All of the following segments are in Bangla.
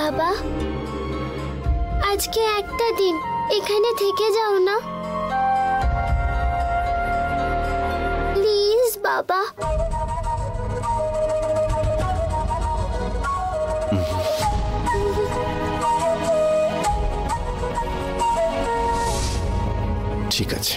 বাবা, আজকে একটা দিন এখানে থেকে যাও না প্লিজ বাবা। ঠিক আছে।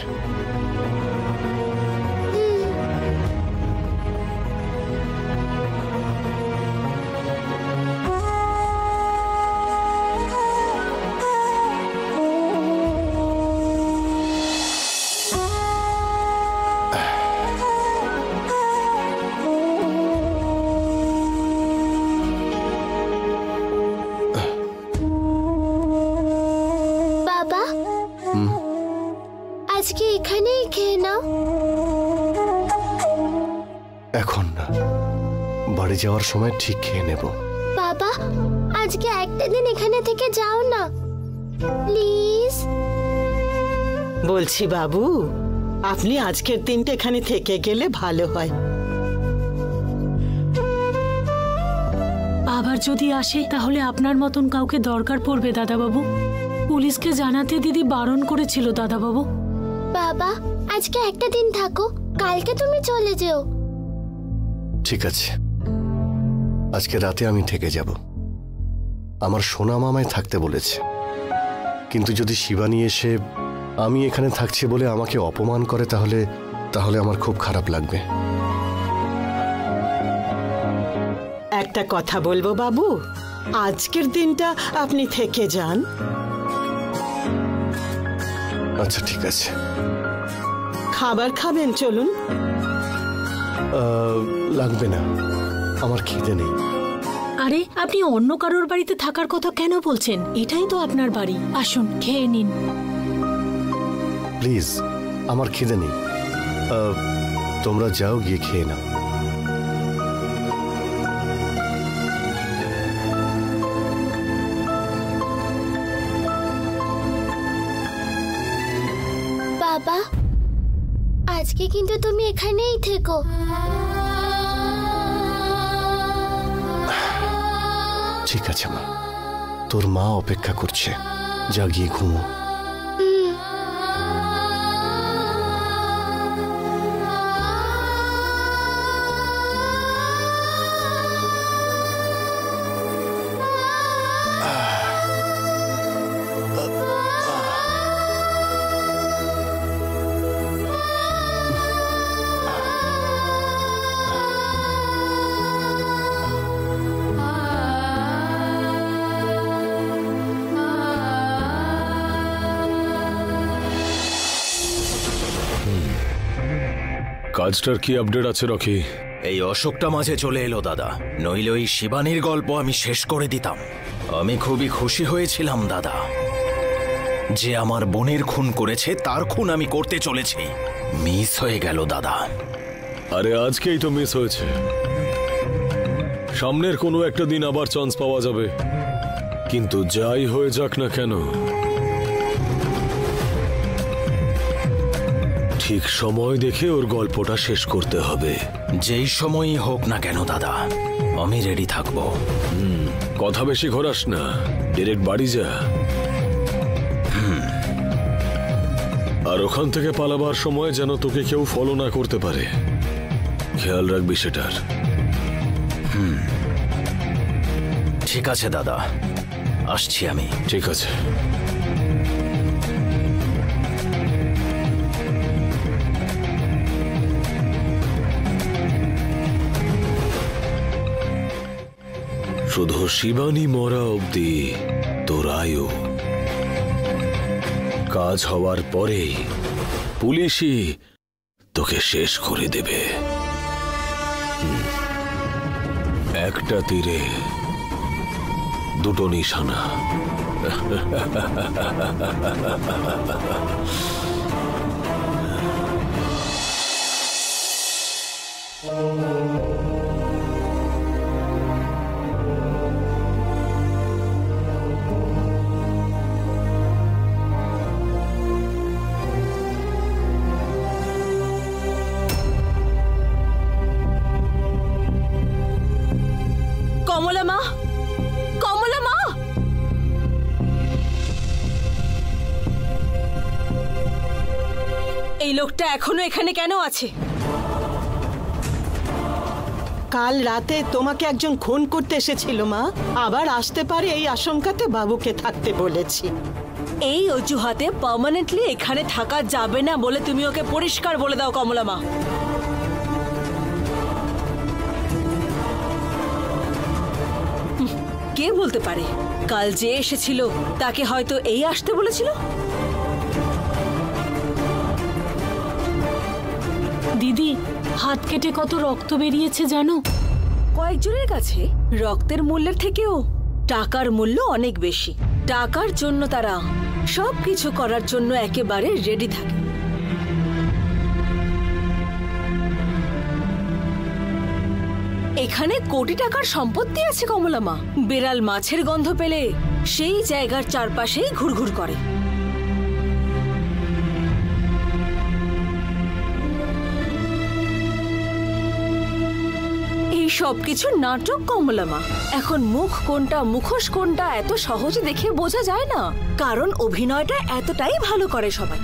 আজকে এখানেই খেয়ে নাও। এখন না, বাড়ি যাওয়ার সময় ঠিক খেয়ে নেব। বাবা, আজকে একটা দিন এখানে থেকে যাও না প্লিজ। বলছি বাবু, আপনি আজকের দিনটা এখানে থেকে গেলে ভালো হয়। আবার যদি আসে তাহলে আপনার মতন কাউকে দরকার পড়বে দাদাবাবু। পুলিশকে জানাতে দিদি বারণ করেছিল দাদাবাবু। বাবা, আজকে একটা দিন থাকো, কালকে তুমি চলে যেও। ঠিক আছে, আজকে রাতে আমি থেকে যাব। আমার সোনা মামায় থাকতে বলেছে, কিন্তু যদি শিবানী এসে আমি এখানে থাকছি বলে আমাকে অপমান করে তাহলে আমার খুব খারাপ লাগবে। একটা কথা বলবো বাবু, আজকের দিনটা আপনি থেকে যান। আচ্ছা ঠিক আছে। খাবার খাবেন? চলুন। লাগবে না, আমার খিদে নেই। আরে, আপনি অন্য কারোর বাড়িতে থাকার কথা কেন বলছেন? এটাই তো আপনার বাড়ি, আসুন খেয়ে নিন। প্লিজ, আমার খিদে নেই। তোমরা যাও, গিয়ে খেয়ে নাও। বাবা, আজকে কিন্তু তুমি এখানেই থেকো। ঠিক আছে মা, তোর মা অপেক্ষা করছে, যা গিয়ে ঘুমো। কাজটার কি আপডেট আছে রকি? এই অশোকটা মাঝে চলে এলো দাদা, নইলে ওই শিবানীর গল্প আমি শেষ করে দিতাম। আমি খুবই খুশি হয়েছিলাম দাদা, যে আমার বোনের খুন করেছে তার খুন আমি করতে চলেছি। মিস হয়ে গেল দাদা। আরে আজকেই তো মিস হয়েছে, সামনের কোনো একটা দিন আবার চান্স পাওয়া যাবে। কিন্তু যাই হয়ে যাক না কেন, ঠিক সময় দেখে ওর গল্পটা শেষ করতে হবে। যেই সময়ই হোক না কেন দাদা, আমি রেডি থাকবো। কথা বেশি ঘোরাস না, ডিরেক্ট বাড়ি যা। আর ওখান থেকে পালাবার সময় যেন তোকে কেউ ফলো না করতে পারে, খেয়াল রাখবি সেটার। ঠিক আছে দাদা, আসছি আমি। ঠিক আছে। শুধু শিবানী মরা অবধি তোর আয়ু, কাজ হওয়ার পরে পুলিশই তোকে শেষ করে দেবে। একটা তীরে দুটো নিশানা। কমলা মা, কমলা মা, লোকটা এখনো এখানে কেন আছে? কাল রাতে তোমাকে একজন খুন করতে এসেছিল মা, আবার আসতে পারে এই আশঙ্কাতে বাবুকে থাকতে বলেছি। এই অজুহাতে পার্মানেন্টলি এখানে থাকা যাবে না বলে তুমি ওকে পরিষ্কার বলে দাও কমলা মা। কে বলতে পারে কাল যে এসেছিল তাকে হয়তো এই আসতে বলেছিল। দিদি, হাত কেটে কত রক্ত বেরিয়েছে জানো? কয়েকজনের কাছে রক্তের মূল্যের থেকেও টাকার মূল্য অনেক বেশি। টাকার জন্য তারা সবকিছু করার জন্য একেবারে রেডি থাকে। এখানে কোটি টাকার সম্পত্তি আছে কমলা মা। বিড়াল মাছের গন্ধ পেলে সেই জায়গার চারপাশেই ঘুরঘুর করে। এই সবকিছু নাটক কমলা মা। এখন মুখ কোনটা মুখোশ কোনটা এত সহজে দেখে বোঝা যায় না, কারণ অভিনয়টা এতটাই ভালো করে সবাই।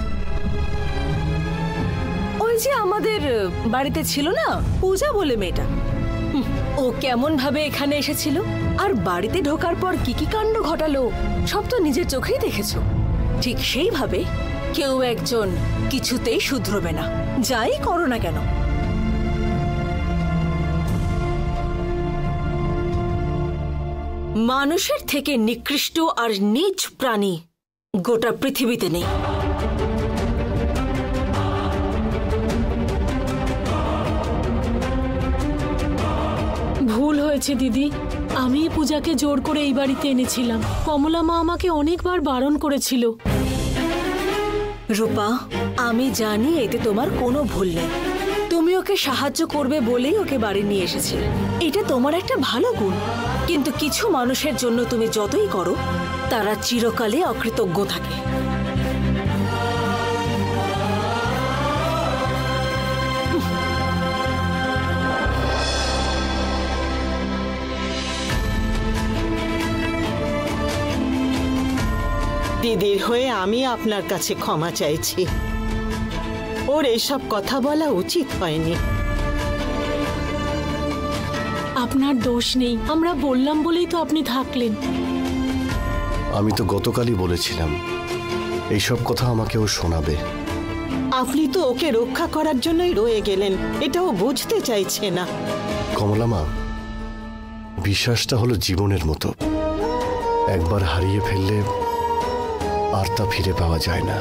ওই যে আমাদের বাড়িতে ছিল না পূজা বলে মেয়েটা, ও কেমন ভাবে এখানে এসেছিল আর বাড়িতে ঢোকার পর কি কি কাণ্ড ঘটালো সব তো নিজের চোখেই দেখেছো। ঠিক সেইভাবে কেউ একজন কিছুতেই শুধরবে না, যাই করো না কেন। মানুষের থেকে নিকৃষ্ট আর নীচ প্রাণী গোটা পৃথিবীতে নেই। ভুল হয়েছে দিদি, আমি পূজাকে জোর করে এই বাড়িতে এনেছিলাম। কমলা মা আমাকে অনেকবার বারণ করেছিল। রূপা, আমি জানি এতে তোমার কোনো ভুল নেই। তুমি ওকে সাহায্য করবে বলেই ওকে বাড়ি নিয়ে এসেছিলে, এটা তোমার একটা ভালো গুণ। কিন্তু কিছু মানুষের জন্য তুমি যতই করো তারা চিরকালে অকৃতজ্ঞ থাকে। দিদির হয়ে আমি আপনার কাছে ক্ষমা চাইছি। ওর এইসব কথা বলা উচিত হয়নি। আপনার দোষ নেই, আমরা বললাম বলেই তো আপনি থাকলেন। আমি তো গতকালই বলেছিলাম এইসব কথা আমাকে ও শোনাবে। আপনি তো ওকে রক্ষা করার জন্যই রয়ে গেলেন, এটাও বুঝতে চাইছে না। কমলা মা, বিশ্বাসটা হলো জীবনের মতো, একবার হারিয়ে ফেললে আর তা ফিরে পাওয়া যায় না।